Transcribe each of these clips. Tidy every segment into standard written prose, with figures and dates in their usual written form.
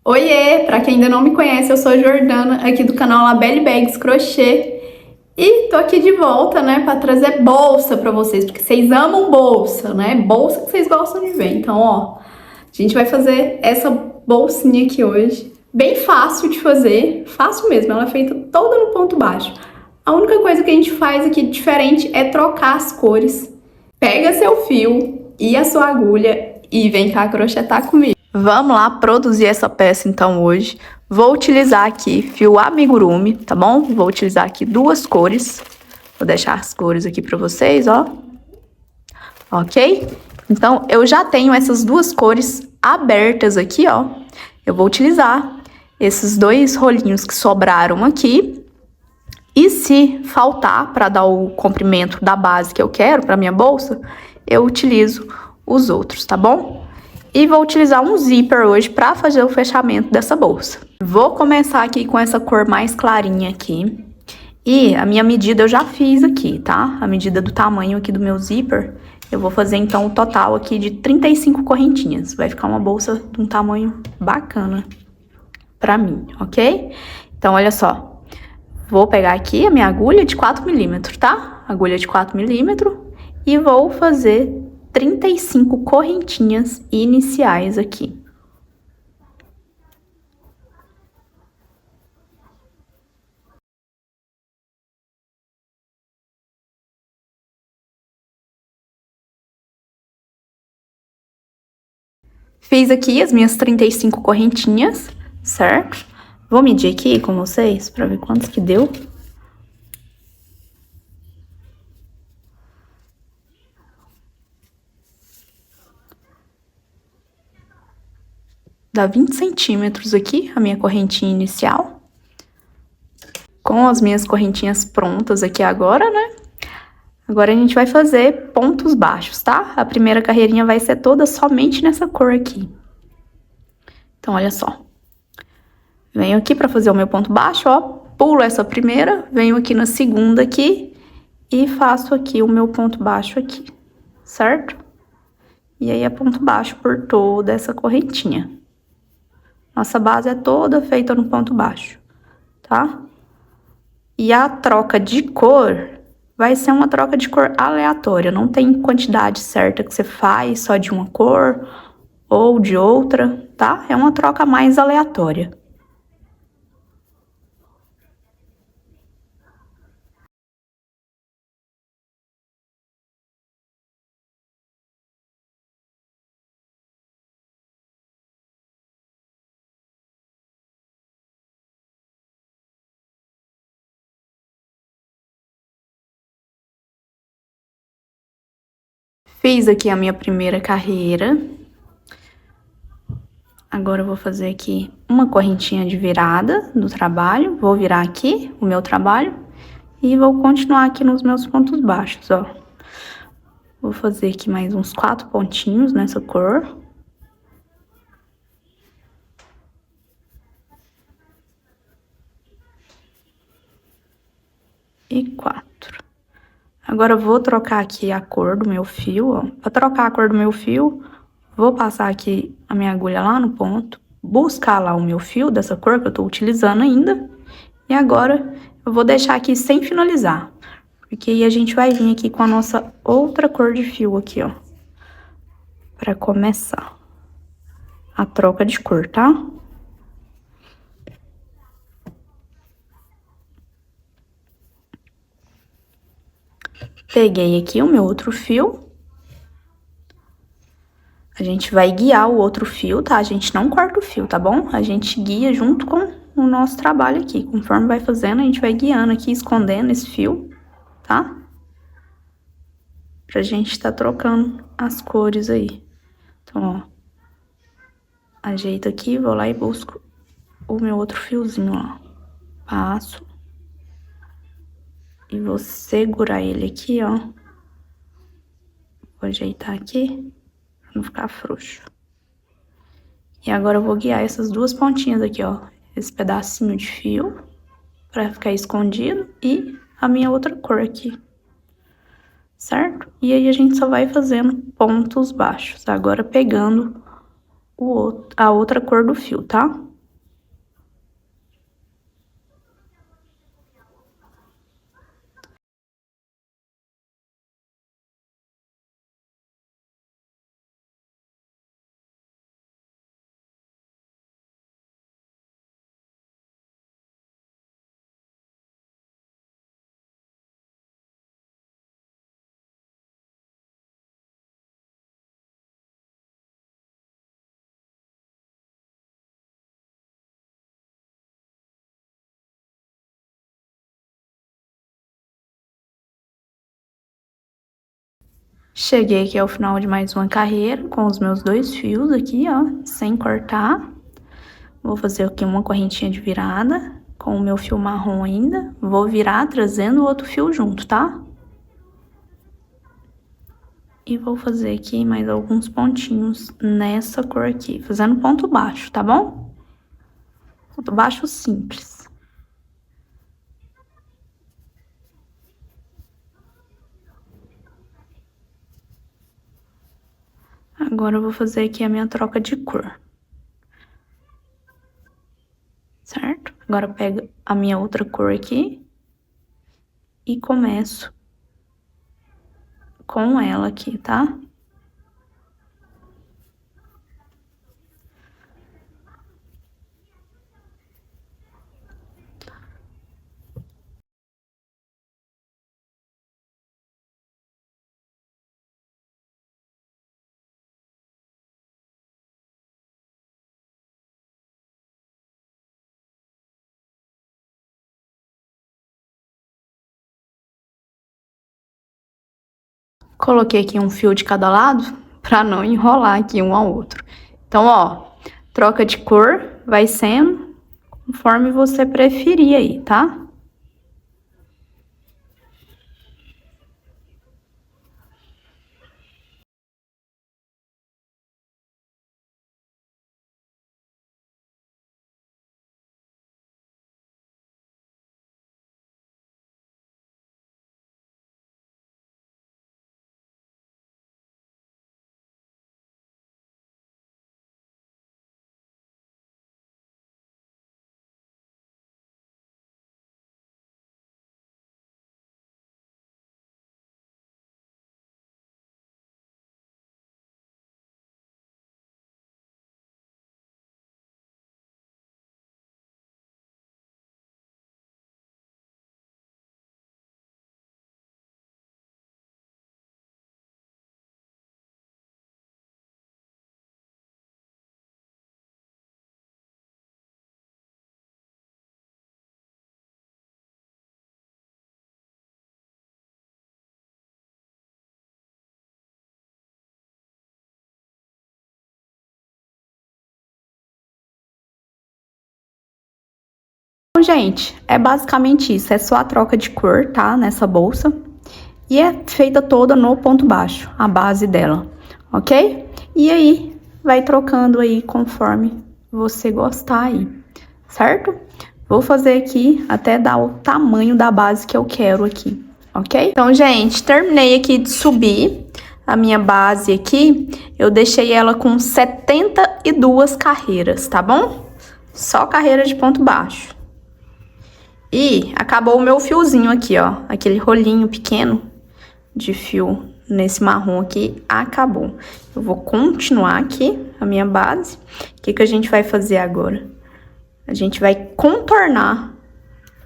Oiê, pra quem ainda não me conhece, eu sou a Jordana, aqui do canal Labelle Bags Crochê. E tô aqui de volta, né, pra trazer bolsa pra vocês, porque vocês amam bolsa, né? Bolsa que vocês gostam de ver. Então, ó, a gente vai fazer essa bolsinha aqui hoje. Bem fácil de fazer, fácil mesmo, ela é feita toda no ponto baixo. A única coisa que a gente faz aqui diferente é trocar as cores. Pega seu fio e a sua agulha e vem cá crochetar comigo. Vamos lá produzir essa peça então hoje. Vou utilizar aqui fio amigurumi, tá bom? Vou utilizar aqui duas cores. Vou deixar as cores aqui pra vocês, ó. Ok? Então, eu já tenho essas duas cores abertas aqui, ó. Eu vou utilizar esses dois rolinhos que sobraram aqui. E se faltar para dar o comprimento da base que eu quero para minha bolsa, eu utilizo os outros, tá bom? E vou utilizar um zíper hoje para fazer o fechamento dessa bolsa. Vou começar aqui com essa cor mais clarinha aqui. E a minha medida eu já fiz aqui, tá? A medida do tamanho aqui do meu zíper. Eu vou fazer então o total aqui de 35 correntinhas. Vai ficar uma bolsa de um tamanho bacana pra mim, ok? Então, olha só. Vou pegar aqui a minha agulha de 4 milímetros, tá? Agulha de 4 milímetros. E vou fazer 35 correntinhas iniciais aqui. Fiz aqui as minhas 35 correntinhas, certo? Vou medir aqui com vocês pra ver quantos que deu. Dá 20 centímetros aqui a minha correntinha inicial. Com as minhas correntinhas prontas aqui agora, né? Agora a gente vai fazer pontos baixos, tá? A primeira carreirinha vai ser toda somente nessa cor aqui. Então, olha só. Venho aqui pra fazer o meu ponto baixo, ó. Pulo essa primeira, venho aqui na segunda aqui e faço aqui o meu ponto baixo aqui, certo? E aí é ponto baixo por toda essa correntinha. Nossa base é toda feita no ponto baixo, tá? E a troca de cor vai ser uma troca de cor aleatória. Não tem quantidade certa que você faz só de uma cor ou de outra, tá? É uma troca mais aleatória. Fiz aqui a minha primeira carreira. Agora eu vou fazer aqui uma correntinha de virada do trabalho. Vou virar aqui o meu trabalho e vou continuar aqui nos meus pontos baixos, ó. Vou fazer aqui mais uns 4 pontinhos nessa cor. E 4. Agora eu vou trocar aqui a cor do meu fio, ó. Pra trocar a cor do meu fio, vou passar aqui a minha agulha lá no ponto, buscar lá o meu fio dessa cor que eu tô utilizando ainda. E agora eu vou deixar aqui sem finalizar, porque aí a gente vai vir aqui com a nossa outra cor de fio aqui, ó. Pra começar a troca de cor, tá? Peguei aqui o meu outro fio. A gente vai guiar o outro fio, tá? A gente não corta o fio, tá bom? A gente guia junto com o nosso trabalho aqui. Conforme vai fazendo, a gente vai guiando aqui, escondendo esse fio, tá? Pra gente tá trocando as cores aí. Então, ó. Ajeito aqui, vou lá e busco o meu outro fiozinho, ó. Passo. E vou segurar ele aqui, ó. Vou ajeitar aqui, pra não ficar frouxo. E agora eu vou guiar essas duas pontinhas aqui, ó. Esse pedacinho de fio, pra ficar escondido, e a minha outra cor aqui. Certo? E aí a gente só vai fazendo pontos baixos. Agora pegando a outra cor do fio, tá? Cheguei aqui ao final de mais uma carreira com os meus 2 fios aqui, ó, sem cortar. Vou fazer aqui uma correntinha de virada com o meu fio marrom ainda. Vou virar trazendo o outro fio junto, tá? E vou fazer aqui mais alguns pontinhos nessa cor aqui, fazendo ponto baixo, tá bom? Ponto baixo simples. Agora eu vou fazer aqui a minha troca de cor. Certo? Agora eu pego a minha outra cor aqui e começo com ela aqui, tá? Coloquei aqui um fio de cada lado pra não enrolar aqui um ao outro. Então, ó, troca de cor vai sendo conforme você preferir aí, tá? Então, gente, é basicamente isso. É só a troca de cor, tá? Nessa bolsa. E é feita toda no ponto baixo, a base dela, ok? E aí, vai trocando aí conforme você gostar aí, certo? Vou fazer aqui até dar o tamanho da base que eu quero aqui, ok? Então, gente, terminei aqui de subir a minha base aqui. Eu deixei ela com 72 carreiras, tá bom? Só carreira de ponto baixo. E acabou o meu fiozinho aqui, ó, aquele rolinho pequeno de fio nesse marrom aqui, acabou. Eu vou continuar aqui a minha base. O que que a gente vai fazer agora? A gente vai contornar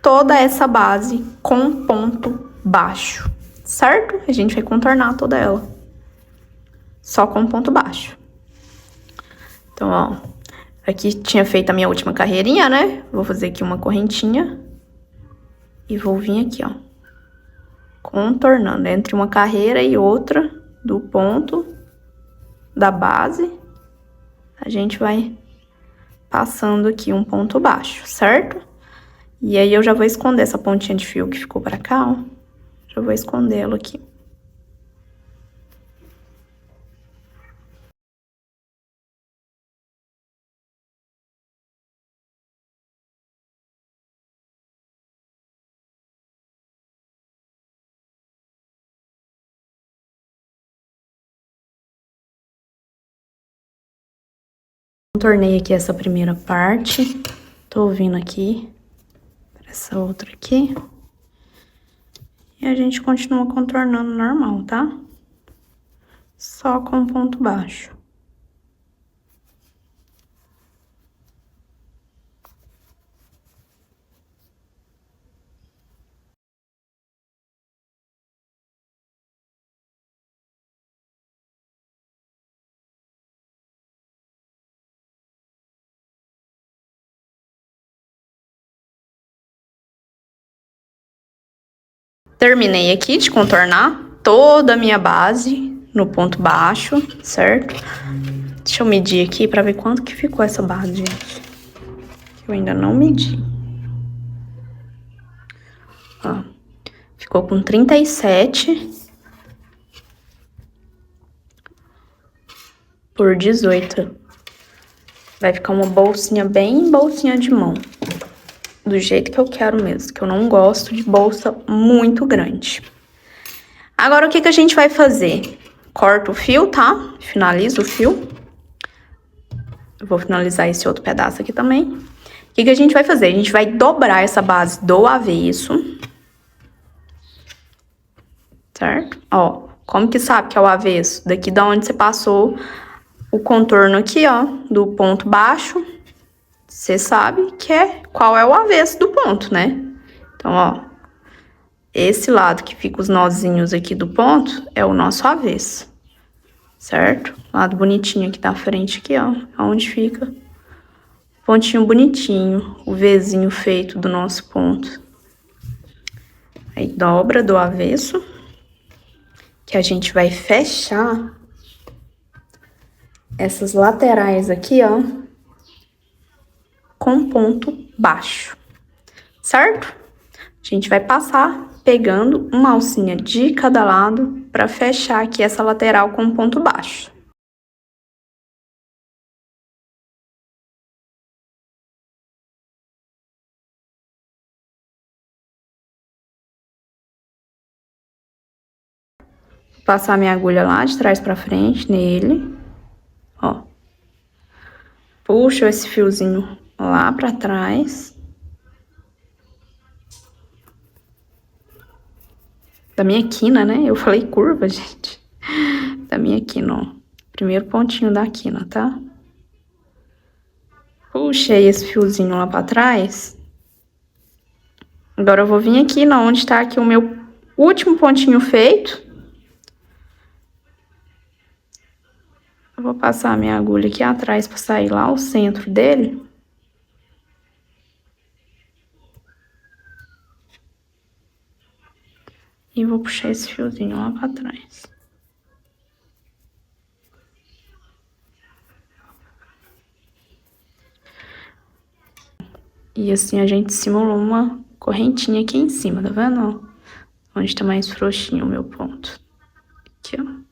toda essa base com ponto baixo, certo? A gente vai contornar toda ela só com ponto baixo. Então, ó, aqui tinha feito a minha última carreirinha, né? Vou fazer aqui uma correntinha e vou vir aqui, ó, contornando entre uma carreira e outra do ponto da base. A gente vai passando aqui um ponto baixo, certo? E aí eu já vou esconder essa pontinha de fio que ficou pra cá, ó. Já vou esconder ela aqui. Contornei aqui essa primeira parte. Tô vindo aqui pra essa outra aqui. E a gente continua contornando normal, tá? Só com ponto baixo. Terminei aqui de contornar toda a minha base no ponto baixo, certo? Deixa eu medir aqui pra ver quanto que ficou essa base, gente. Eu ainda não medi. Ó, ficou com 37 por 18. Vai ficar uma bolsinha bem bolsinha de mão. Do jeito que eu quero mesmo, que eu não gosto de bolsa muito grande. Agora, o que que a gente vai fazer? Corta o fio, tá? Finaliza o fio. Eu vou finalizar esse outro pedaço aqui também. O que que a gente vai fazer? A gente vai dobrar essa base do avesso. Certo? Ó, como que sabe que é o avesso? Daqui da onde você passou o contorno aqui, ó, do ponto baixo. Você sabe que qual é o avesso do ponto, né? Então, ó, esse lado que fica os nozinhos aqui do ponto é o nosso avesso, certo? Lado bonitinho aqui da frente, aqui, ó, onde fica o pontinho bonitinho, o Vzinho feito do nosso ponto. Aí, dobra do avesso, que a gente vai fechar essas laterais aqui, ó, com ponto baixo, certo? A gente vai passar pegando uma alcinha de cada lado para fechar aqui essa lateral com ponto baixo. Vou passar minha agulha lá de trás para frente nele, ó. Puxo esse fiozinho lá para trás. Da minha quina, né? Eu falei curva, gente. Da minha quina, ó. Primeiro pontinho da quina, tá? Puxei esse fiozinho lá pra trás. Agora eu vou vir aqui, onde tá aqui o meu último pontinho feito. Eu vou passar a minha agulha aqui atrás pra sair lá o centro dele. E vou puxar esse fiozinho lá pra trás. E assim a gente simulou uma correntinha aqui em cima, tá vendo? Onde tá mais frouxinho o meu ponto. Aqui, ó.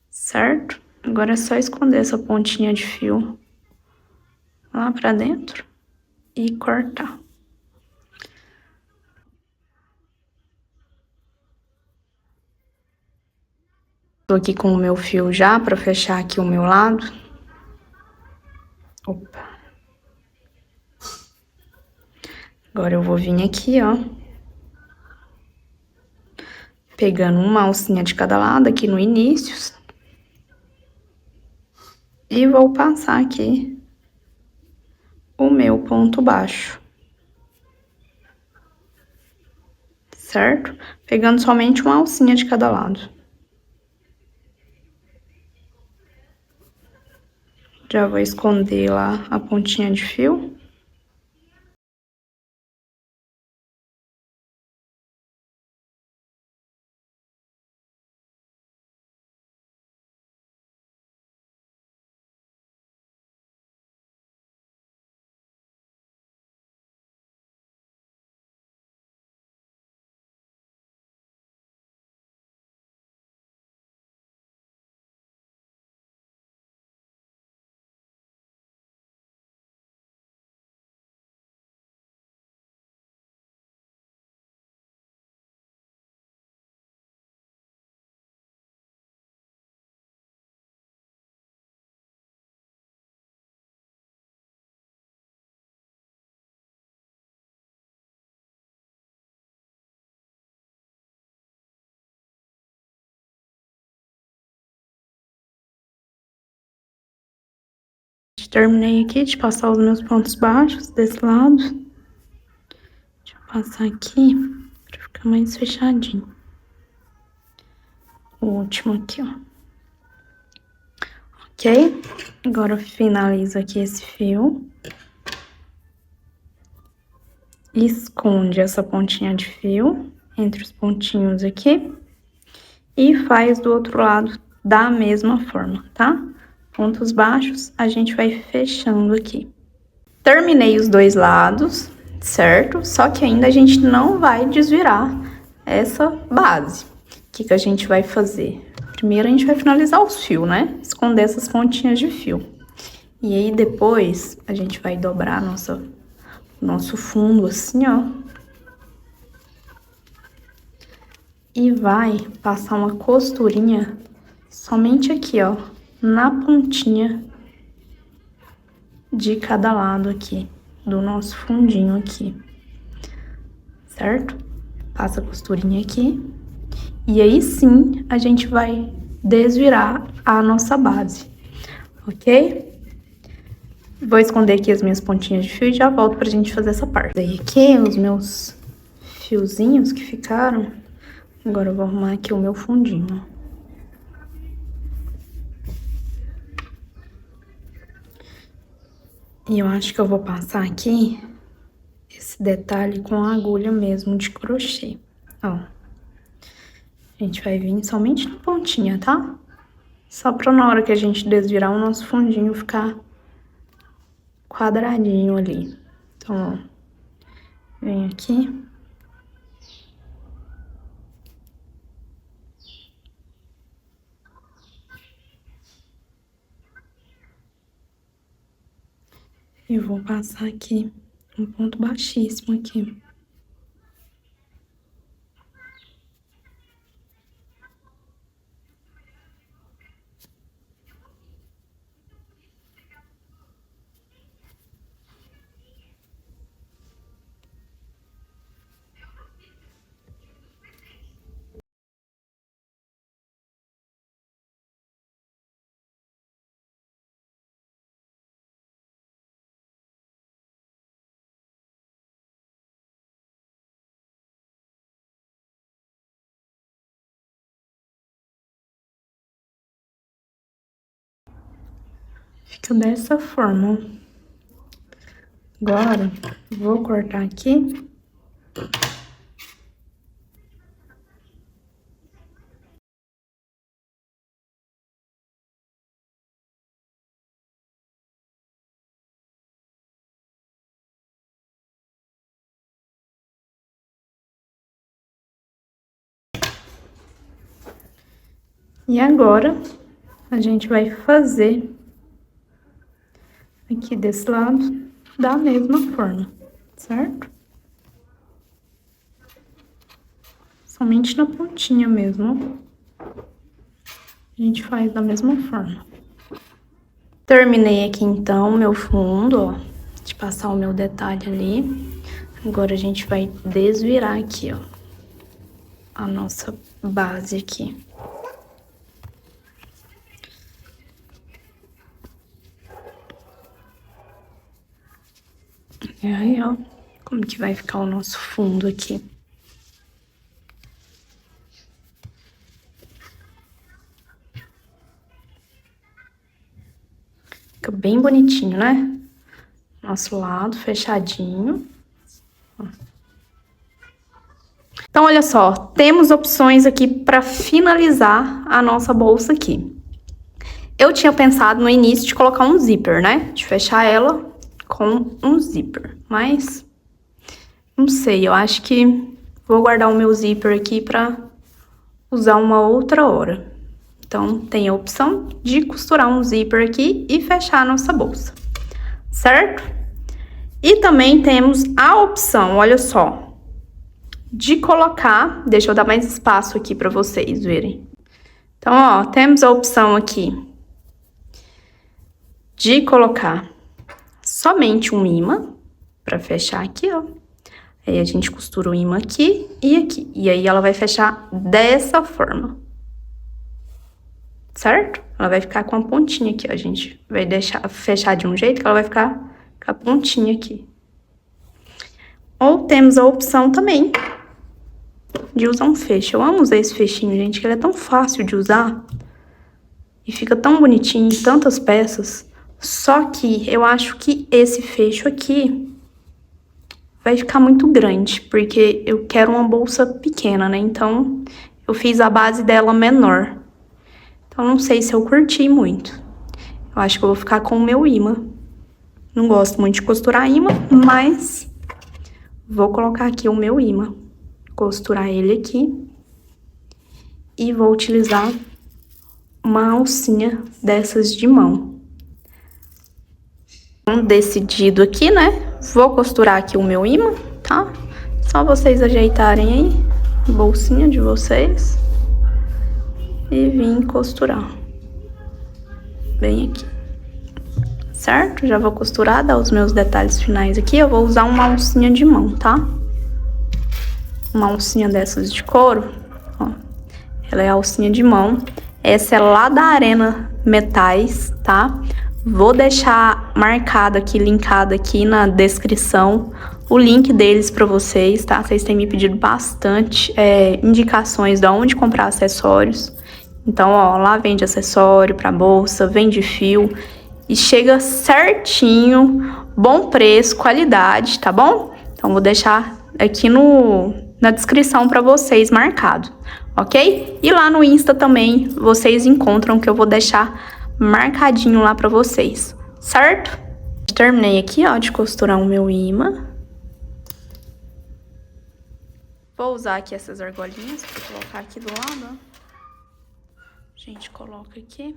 Certo? Agora é só esconder essa pontinha de fio lá pra dentro e cortar. Tô aqui com o meu fio já pra fechar aqui o meu lado. Opa. Agora eu vou vir aqui, ó. Pegando uma alcinha de cada lado aqui no início. E vou passar aqui o meu ponto baixo. Certo? Pegando somente uma alcinha de cada lado. Já vou esconder lá a pontinha de fio. Terminei aqui de passar os meus pontos baixos desse lado. Deixa eu passar aqui pra ficar mais fechadinho. O último aqui, ó. Ok? Agora eu finalizo aqui esse fio. Esconde essa pontinha de fio entre os pontinhos aqui e faz do outro lado da mesma forma, tá? Pontos baixos, a gente vai fechando aqui. Terminei os dois lados, certo? Só que ainda a gente não vai desvirar essa base. O que que a gente vai fazer? Primeiro a gente vai finalizar os fios, né? Esconder essas pontinhas de fio. E aí depois a gente vai dobrar nosso fundo assim, ó. E vai passar uma costurinha somente aqui, ó, na pontinha de cada lado aqui, do nosso fundinho aqui, certo? Passa a costurinha aqui. E aí sim, a gente vai desvirar a nossa base, ok? Vou esconder aqui as minhas pontinhas de fio e já volto pra gente fazer essa parte. Daí aqui, os meus fiozinhos que ficaram. Agora eu vou arrumar aqui o meu fundinho, ó. E eu acho que eu vou passar aqui esse detalhe com a agulha mesmo de crochê, ó. A gente vai vir somente na pontinha, tá? Só pra na hora que a gente desvirar o nosso fundinho ficar quadradinho ali. Então, ó, vem aqui. E vou passar aqui um ponto baixíssimo aqui. Fica dessa forma. Agora, vou cortar aqui. E agora, a gente vai fazer aqui desse lado da mesma forma, certo? Somente na pontinha mesmo, ó. A gente faz da mesma forma. Terminei aqui, então, meu fundo, ó, de passar o meu detalhe ali. Agora, a gente vai desvirar aqui, ó, a nossa base aqui. E aí, ó, como que vai ficar o nosso fundo aqui. Fica bem bonitinho, né? Nosso lado fechadinho. Então, olha só, temos opções aqui para finalizar a nossa bolsa aqui. Eu tinha pensado no início de colocar um zíper, né? De fechar ela com um zíper, mas não sei, eu acho que vou guardar o meu zíper aqui para usar uma outra hora. Então, tem a opção de costurar um zíper aqui e fechar a nossa bolsa, certo? E também temos a opção, olha só, de colocar, deixa eu dar mais espaço aqui para vocês verem. Então, ó, temos a opção aqui de colocar somente um imã para fechar aqui, ó. Aí a gente costura o imã aqui e aqui. E aí ela vai fechar dessa forma. Certo? Ela vai ficar com a pontinha aqui, ó. A gente vai deixar fechar de um jeito que ela vai ficar com a pontinha aqui. Ou temos a opção também de usar um fecho. Eu amo usar esse fechinho, gente, que ele é tão fácil de usar. E fica tão bonitinho em tantas peças. Só que eu acho que esse fecho aqui vai ficar muito grande, porque eu quero uma bolsa pequena, né? Então, eu fiz a base dela menor. Então, não sei se eu curti muito. Eu acho que eu vou ficar com o meu imã. Não gosto muito de costurar imã, mas vou colocar aqui o meu imã. Costurar ele aqui. E vou utilizar uma alcinha dessas de mão. Decidido aqui, né? Vou costurar aqui o meu imã, tá? Só vocês ajeitarem aí a bolsinha de vocês. E vim costurar. Bem aqui. Certo? Já vou costurar, dar os meus detalhes finais aqui. Eu vou usar uma alcinha de mão, tá? Uma alcinha dessas de couro, ó. Ela é a alcinha de mão. Essa é lá da Arena Metais, tá? Vou deixar marcado aqui, linkado aqui na descrição, o link deles pra vocês, tá? Vocês têm me pedido bastante indicações de onde comprar acessórios. Então, ó, lá vende acessório pra bolsa, vende fio. E chega certinho, bom preço, qualidade, tá bom? Então, vou deixar aqui na descrição pra vocês marcado, ok? E lá no Insta também vocês encontram, que eu vou deixar marcadinho lá pra vocês, certo? Terminei aqui, ó, de costurar o meu imã. Vou usar aqui essas argolinhas pra colocar aqui do lado, ó. A gente coloca aqui.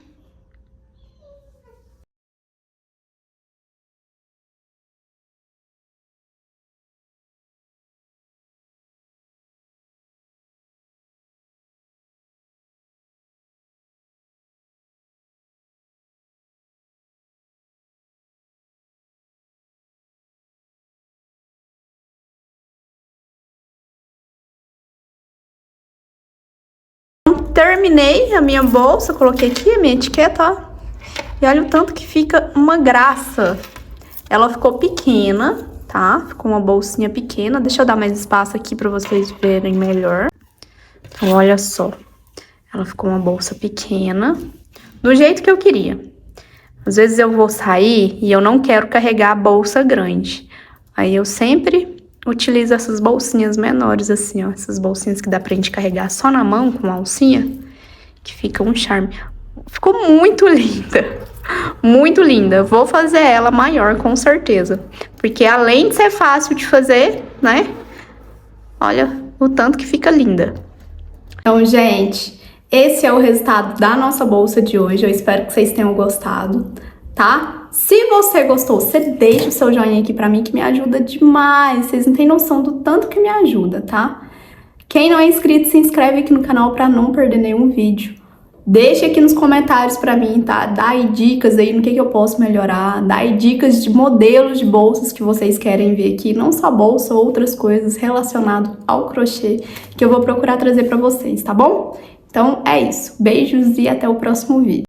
Terminei a minha bolsa, coloquei aqui a minha etiqueta, ó. E olha o tanto que fica uma graça. Ela ficou pequena, tá? Ficou uma bolsinha pequena. Deixa eu dar mais espaço aqui pra vocês verem melhor. Então, olha só. Ela ficou uma bolsa pequena, do jeito que eu queria. Às vezes eu vou sair e eu não quero carregar a bolsa grande. Aí eu sempre utilizo essas bolsinhas menores, assim, ó. Essas bolsinhas que dá pra gente carregar só na mão, com a alcinha, que fica um charme. Ficou muito linda. Muito linda. Vou fazer ela maior, com certeza. Porque além de ser fácil de fazer, né? Olha o tanto que fica linda. Então, gente, esse é o resultado da nossa bolsa de hoje. Eu espero que vocês tenham gostado, tá? Se você gostou, você deixa o seu joinha aqui pra mim, que me ajuda demais. Vocês não têm noção do tanto que me ajuda, tá? Quem não é inscrito, se inscreve aqui no canal pra não perder nenhum vídeo. Deixa aqui nos comentários pra mim, tá? Dá aí dicas aí no que eu posso melhorar. Dá aí dicas de modelos de bolsas que vocês querem ver aqui. Não só bolsa, outras coisas relacionadas ao crochê que eu vou procurar trazer pra vocês, tá bom? Então é isso. Beijos e até o próximo vídeo.